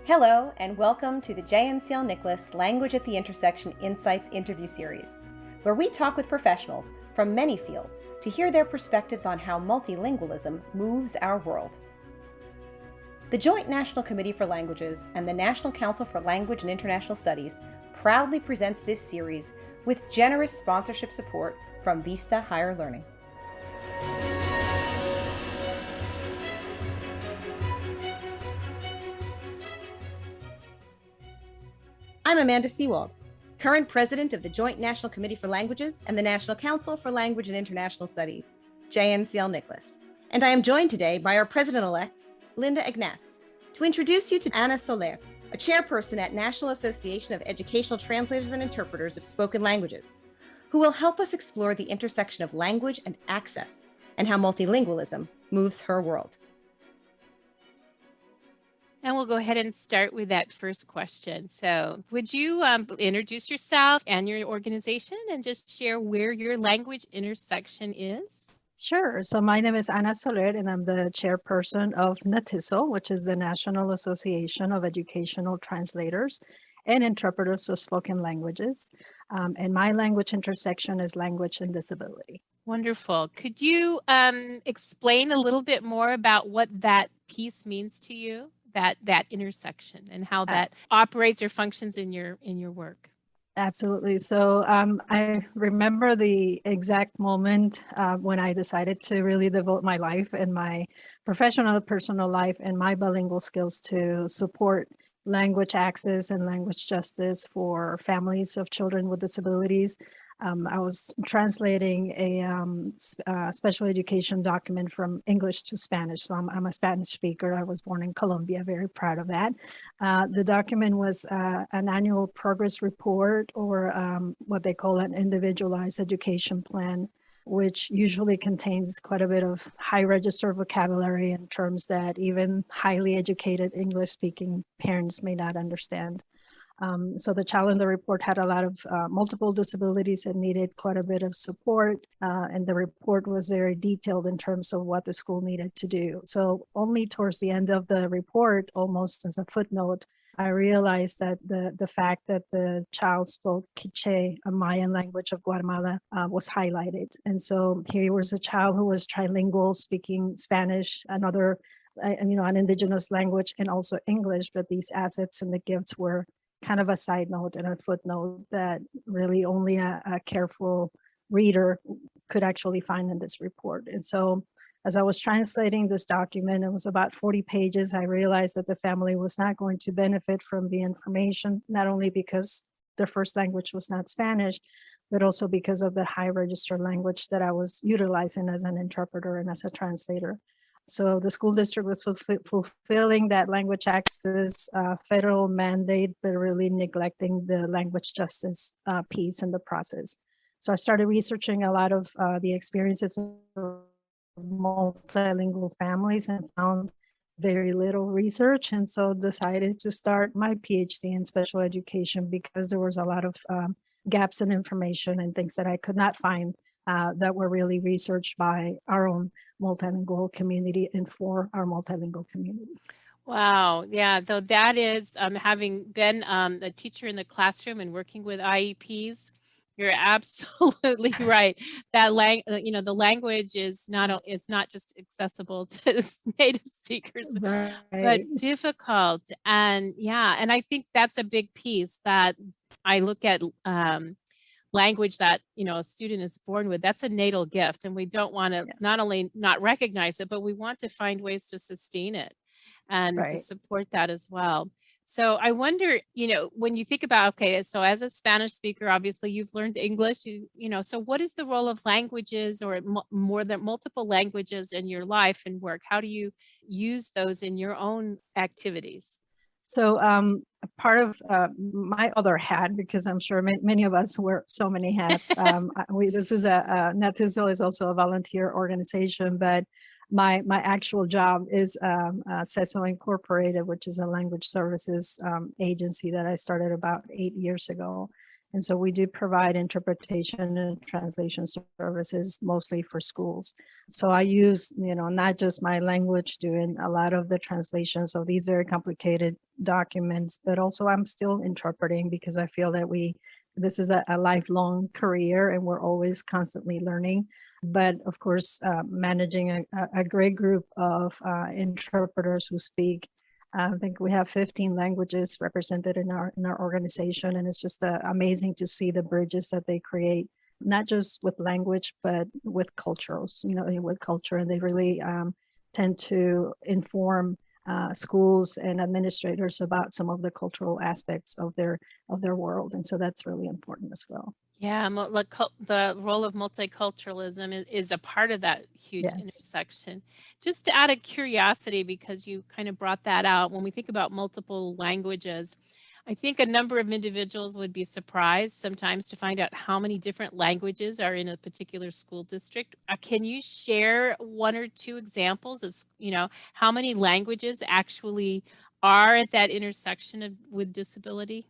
Hello, and welcome to the JNCL-NCLIS Language at the Intersection Insights interview series, where we talk with professionals from many fields to hear their perspectives on how multilingualism moves our world. The Joint National Committee for Languages and the National Council for Language and International Studies proudly presents this series with generous sponsorship support from Vista Higher Learning. I'm Amanda Seawald, current president of the Joint National Committee for Languages and the National Council for Language and International Studies, JNCL-NCLIS, and I am joined today by our president-elect, Linda Ignatz, to introduce you to Ana Soler, a chairperson at National Association of Educational Translators and Interpreters of Spoken Languages, who will help us explore the intersection of language and access and how multilingualism moves her world. And we'll go ahead and start with that first question. So would you introduce yourself and your organization and just share where your language intersection is? Sure. So my name is Ana Soler, and I'm the chairperson of NAETISL, which is the National Association of Educational Translators and Interpreters of Spoken Languages. And my language intersection is language and disability. Wonderful. Could you explain a little bit more about what that piece means to you? That intersection and how that operates or functions in your work. Absolutely. So I remember the exact moment when I decided to really devote my life and my professional, personal life and my bilingual skills to support language access and language justice for families of children with disabilities. I was translating a special education document from English to Spanish. So I'm a Spanish speaker. I was born in Colombia, very proud of that. The document was an annual progress report, or what they call an individualized education plan, which usually contains quite a bit of high register vocabulary and terms that even highly educated English-speaking parents may not understand. So the child in the report had a lot of multiple disabilities and needed quite a bit of support. And the report was very detailed in terms of what the school needed to do. So only towards the end of the report, almost as a footnote, I realized that the fact that the child spoke Quiché, a Mayan language of Guatemala, was highlighted. And so here was a child who was trilingual, speaking Spanish, another, an indigenous language, and also English, but these assets and the gifts were kind of a side note and a footnote that really only a careful reader could actually find in this report. And so as I was translating this document, it was about 40 pages, I realized that the family was not going to benefit from the information, not only because their first language was not Spanish, but also because of the high register language that I was utilizing as an interpreter and as a translator. So the school district was fulfilling that language access federal mandate, but really neglecting the language justice piece in the process. So I started researching a lot of the experiences of multilingual families and found very little research. And so decided to start my PhD in special education because there was a lot of gaps in information and things that I could not find that were really researched by our own multilingual community and for our multilingual community. Wow. Yeah. Though that is having been a teacher in the classroom and working with IEPs, you're absolutely right. That the language is it's not just accessible to native speakers, Right. but difficult. And and I think that's a big piece that I look at. Language that a student is born with, that's a natal gift, and we don't want to not only not recognize it, but we want to find ways to sustain it and to support that as well. So I wonder, when you think about, okay, so as a Spanish speaker, obviously you've learned English, so what is the role of languages or more than multiple languages in your life and work? How do you use those in your own activities? So part of my other hat, because I'm sure many of us wear so many hats. This is NAETISL is also a volunteer organization, but my actual job is CESO Incorporated, which is a language services agency that I started about 8 years ago. And so we do provide interpretation and translation services mostly for schools. So I use, not just my language doing a lot of the translations of these very complicated documents, but also I'm still interpreting because I feel that this is a lifelong career and we're always constantly learning. But of course, managing a great group of interpreters who speak, I think we have 15 languages represented in our organization, and it's just amazing to see the bridges that they create, not just with language, but with cultures, with culture, and they really tend to inform schools and administrators about some of the cultural aspects of their world, and so that's really important as well. Yeah, the role of multiculturalism is a part of that huge Yes. intersection. Just out of curiosity, because you kind of brought that out, when we think about multiple languages, I think a number of individuals would be surprised sometimes to find out how many different languages are in a particular school district. Can you share one or two examples of, how many languages actually are at that intersection with disability?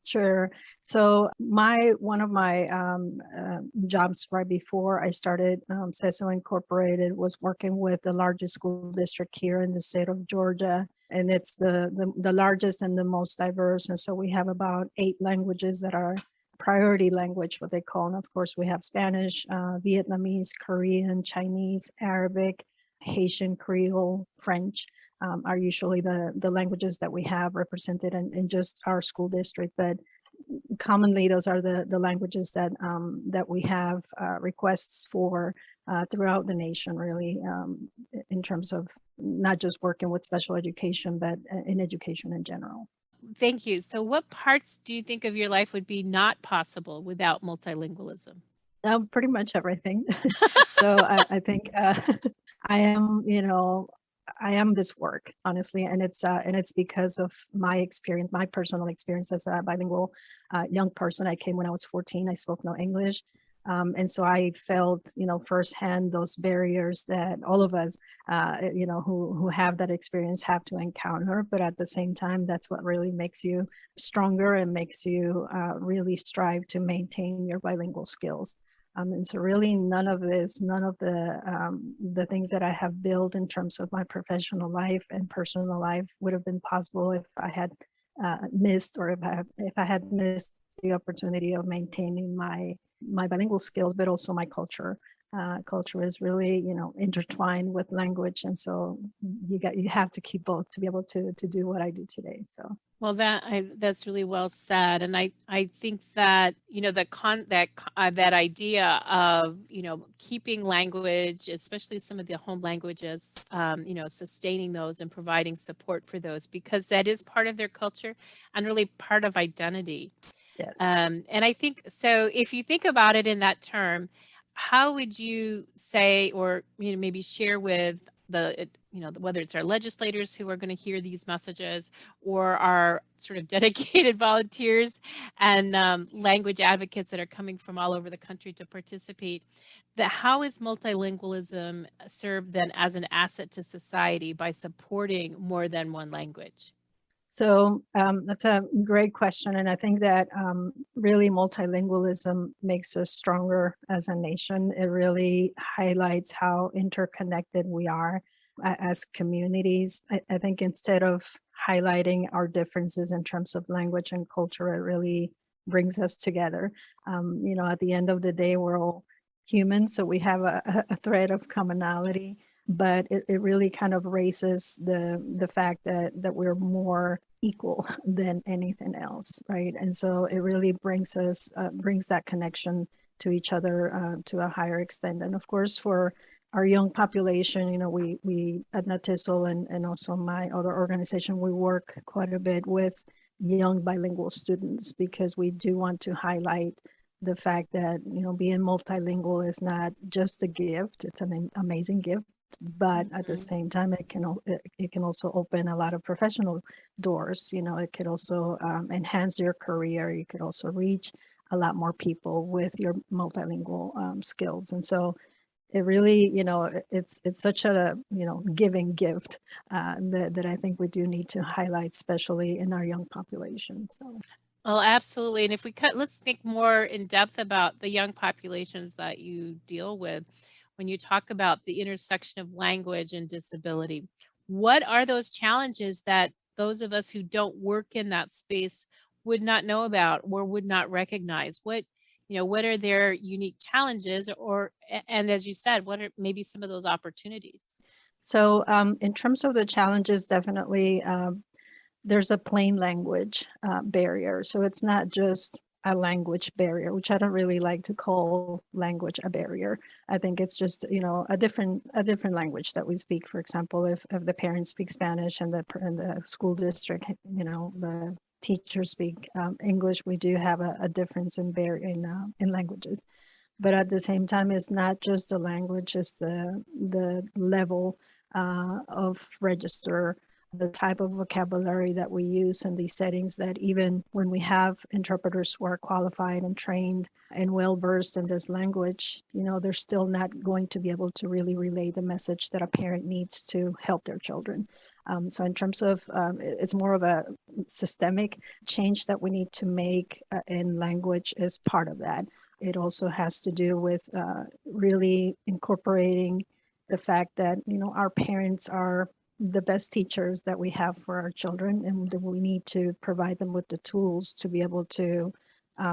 Sure. So one of my jobs right before I started CESO Incorporated was working with the largest school district here in the state of Georgia. And it's the largest and the most diverse. And so we have about 8 languages that are priority language, what they call. And of course, we have Spanish, Vietnamese, Korean, Chinese, Arabic, Haitian, Creole, French. Are usually the languages that we have represented in just our school district, but commonly those are the languages that we have requests for throughout the nation, really, in terms of not just working with special education, but in education in general. Thank you. So what parts do you think of your life would be not possible without multilingualism? Pretty much everything. So I think I am this work, honestly, and it's because of my experience, my personal experience as a bilingual young person. I came when I was 14. I spoke no English, and so I felt, firsthand those barriers that all of us, who have that experience have to encounter. But at the same time, that's what really makes you stronger and makes you really strive to maintain your bilingual skills. And so really none of the things that I have built in terms of my professional life and personal life would have been possible if I had missed, or if I had missed the opportunity of maintaining my bilingual skills, but also my culture. Culture is really, intertwined with language. And so you have to keep both to be able to do what I do today. So. Well, that's really well said, and I think that that idea of keeping language, especially some of the home languages, sustaining those and providing support for those, because that is part of their culture and really part of identity. Yes. And I think so. If you think about it in that term, how would you say, or maybe share with whether it's our legislators who are going to hear these messages, or our sort of dedicated volunteers and language advocates that are coming from all over the country to participate, that how is multilingualism served then as an asset to society by supporting more than one language? So that's a great question. And I think that really multilingualism makes us stronger as a nation. It really highlights how interconnected we are as communities. I think instead of highlighting our differences in terms of language and culture, it really brings us together. At the end of the day, we're all humans, so we have a thread of commonality. But it really kind of raises the fact that we're more equal than anything else, right? And so it really brings that connection to each other to a higher extent. And of course, for our young population, we at NAETISL and also my other organization, we work quite a bit with young bilingual students, because we do want to highlight the fact that being multilingual is not just a gift; it's an amazing gift. But at the same time, it can also open a lot of professional doors. It could also enhance your career. You could also reach a lot more people with your multilingual skills. And so it really, it's such a giving gift that I think we do need to highlight, especially in our young population. So. Well, absolutely. And if we let's think more in depth about the young populations that you deal with when you talk about the intersection of language and disability. What are those challenges that those of us who don't work in that space would not know about or would not recognize? What are their unique challenges and as you said, what are maybe some of those opportunities? So in terms of the challenges, definitely there's a plain language barrier. So it's not just a language barrier, which I don't really like to call language a barrier. I think it's just, a different language that we speak. For example, if the parents speak Spanish and the school district, the teachers speak English, we do have a difference in languages. But at the same time, it's not just the language, it's the level of register, the type of vocabulary that we use in these settings, that even when we have interpreters who are qualified and trained and well versed in this language, they're still not going to be able to really relay the message that a parent needs to help their children. So in terms of, it's more of a systemic change that we need to make in language is part of that. It also has to do with really incorporating the fact that, our parents are the best teachers that we have for our children, and that we need to provide them with the tools to be able to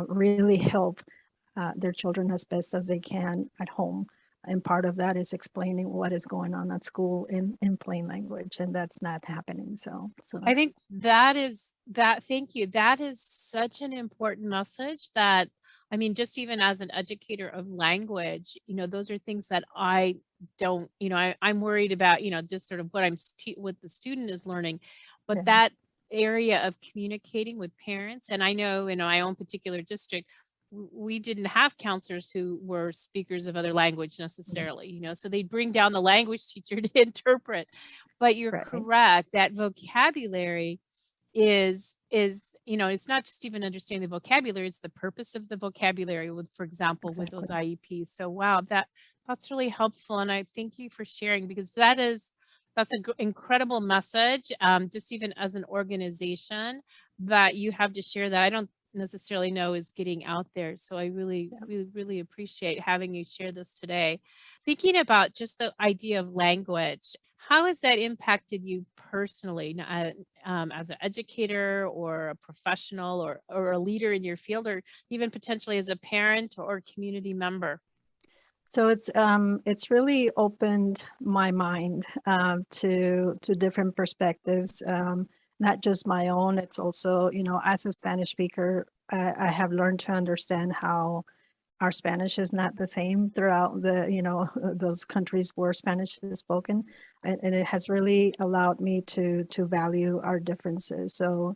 really help their children as best as they can at home. And part of that is explaining what is going on at school in plain language, and that's not happening. So I think thank you. That is such an important message that, I mean, just even as an educator of language, those are things that I don't, I'm worried about, just sort of what the student is learning, but yeah. that area of communicating with parents. And I know in my own particular district, we didn't have counselors who were speakers of other language necessarily, so they'd bring down the language teacher to interpret. But you're Right. correct, that vocabulary is it's not just even understanding the vocabulary, it's the purpose of the vocabulary with, for example, with those IEPs. So wow, that's really helpful, and I thank you for sharing, because that's an incredible message, just even as an organization, that you have to share, that I don't necessarily know is getting out there. So I really appreciate having you share this today. Thinking about just the idea of language, how has that impacted you personally, as an educator or a professional or a leader in your field, or even potentially as a parent or community member? So it's really opened my mind to different perspectives, not just my own. It's also, as a Spanish speaker, I have learned to understand how our Spanish is not the same throughout those countries where Spanish is spoken, and it has really allowed me to value our differences. So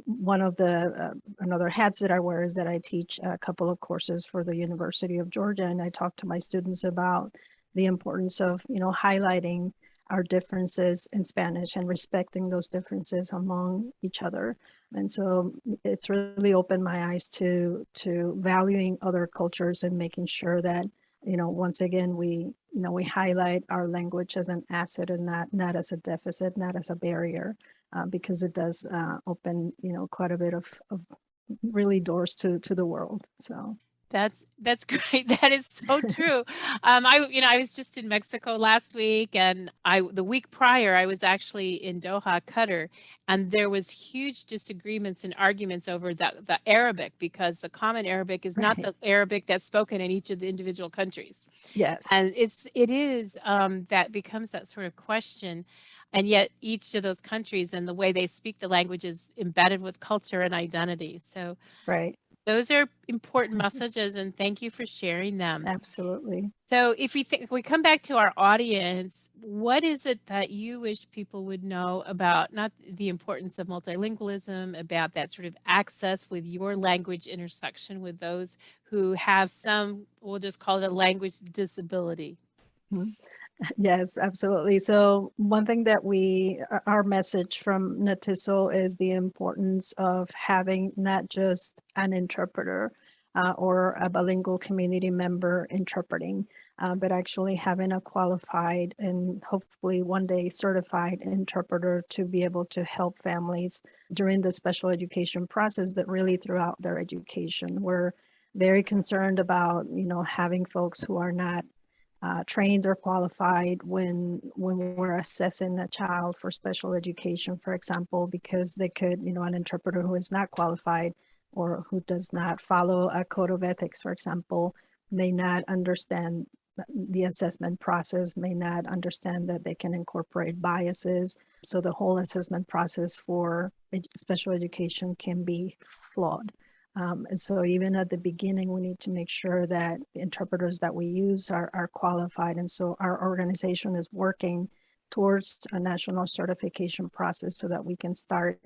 one of the another hats that I wear is that I teach a couple of courses for the University of Georgia, and I talk to my students about the importance of highlighting our differences in Spanish and respecting those differences among each other. And so it's really opened my eyes to valuing other cultures and making sure that once again we highlight our language as an asset and not as a deficit, not as a barrier, because it does open quite a bit of really doors to the world. So that's great. That is so true. I was just in Mexico last week, and the week prior I was actually in Doha, Qatar, and there was huge disagreements and arguments over the Arabic, because the common Arabic is not the Arabic that's spoken in each of the individual countries. Yes. And it is that becomes that sort of question. And yet each of those countries and the way they speak the language is embedded with culture and identity. So right. Those are important messages, and thank you for sharing them. Absolutely. So if we come back to our audience, what is it that you wish people would know about, not the importance of multilingualism, about that sort of access with your language intersection with those who have some, we'll just call it a language disability? Mm-hmm. Yes, absolutely. So one thing that our message from NAETISL is the importance of having not just an interpreter, or a bilingual community member interpreting, but actually having a qualified and hopefully one day certified interpreter to be able to help families during the special education process, but really throughout their education. We're very concerned about, having folks who are not trained or qualified when we're assessing a child for special education, for example, because they could, an interpreter who is not qualified or who does not follow a code of ethics, for example, may not understand the assessment process, may not understand that they can incorporate biases. So the whole assessment process for special education can be flawed. And so even at the beginning, we need to make sure that the interpreters that we use are qualified. And so our organization is working towards a national certification process so that we can start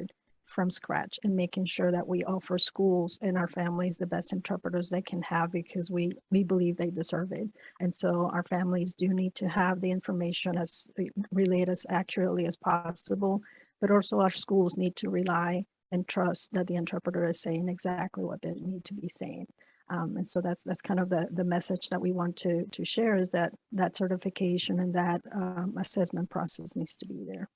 from scratch and making sure that we offer schools and our families the best interpreters they can have, because we believe they deserve it. And so our families do need to have the information as relayed as accurately as possible, but also our schools need to rely and trust that the interpreter is saying exactly what they need to be saying. And so that's kind of the message that we want to share, is that certification and that assessment process needs to be there.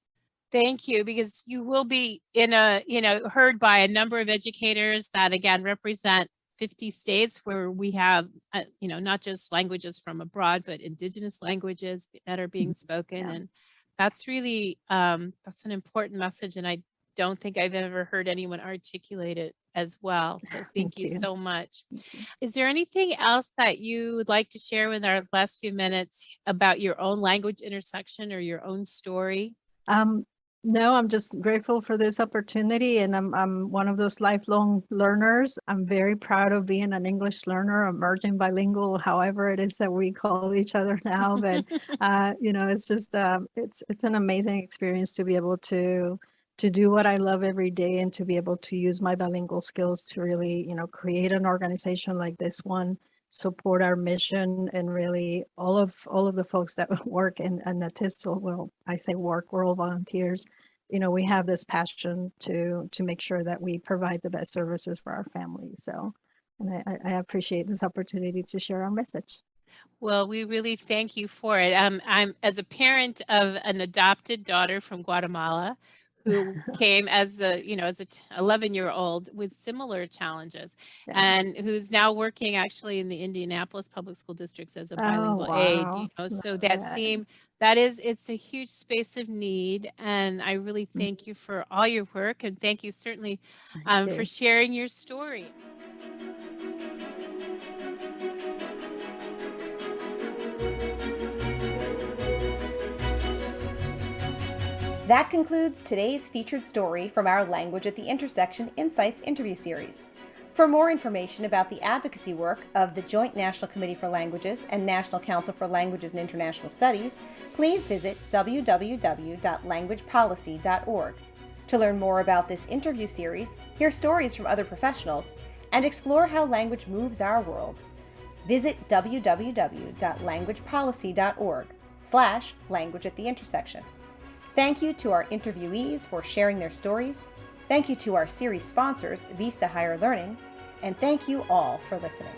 Thank you, because you will be heard by a number of educators that again represent 50 states where we have, not just languages from abroad, but indigenous languages that are being spoken. Yeah. And that's really, that's an important message. And I don't think I've ever heard anyone articulate it as well. So thank you so much. Is there anything else that you would like to share with our last few minutes about your own language intersection or your own story? No, I'm just grateful for this opportunity, and I'm one of those lifelong learners. I'm very proud of being an English learner, emerging bilingual, however it is that we call each other now. But it's just it's an amazing experience to be able to do what I love every day, and to be able to use my bilingual skills to really, create an organization like this one, support our mission, and really all of the folks that work in NAETISL. Well, I say work, we're all volunteers. We have this passion to make sure that we provide the best services for our families. So, and I appreciate this opportunity to share our message. Well, we really thank you for it. I'm as a parent of an adopted daughter from Guatemala, who came as a 11-year-old with similar challenges, and who's now working actually in the Indianapolis public school districts as a bilingual aide. So it's a huge space of need, and I really thank you for all your work, and thank you certainly for sharing your story. That concludes today's featured story from our Language at the Intersection Insights interview series. For more information about the advocacy work of the Joint National Committee for Languages and National Council for Languages and International Studies, please visit www.languagepolicy.org. To learn more about this interview series, hear stories from other professionals, and explore how language moves our world, visit www.languagepolicy.org/language at the intersection. Thank you to our interviewees for sharing their stories. Thank you to our series sponsors, Vista Higher Learning. And thank you all for listening.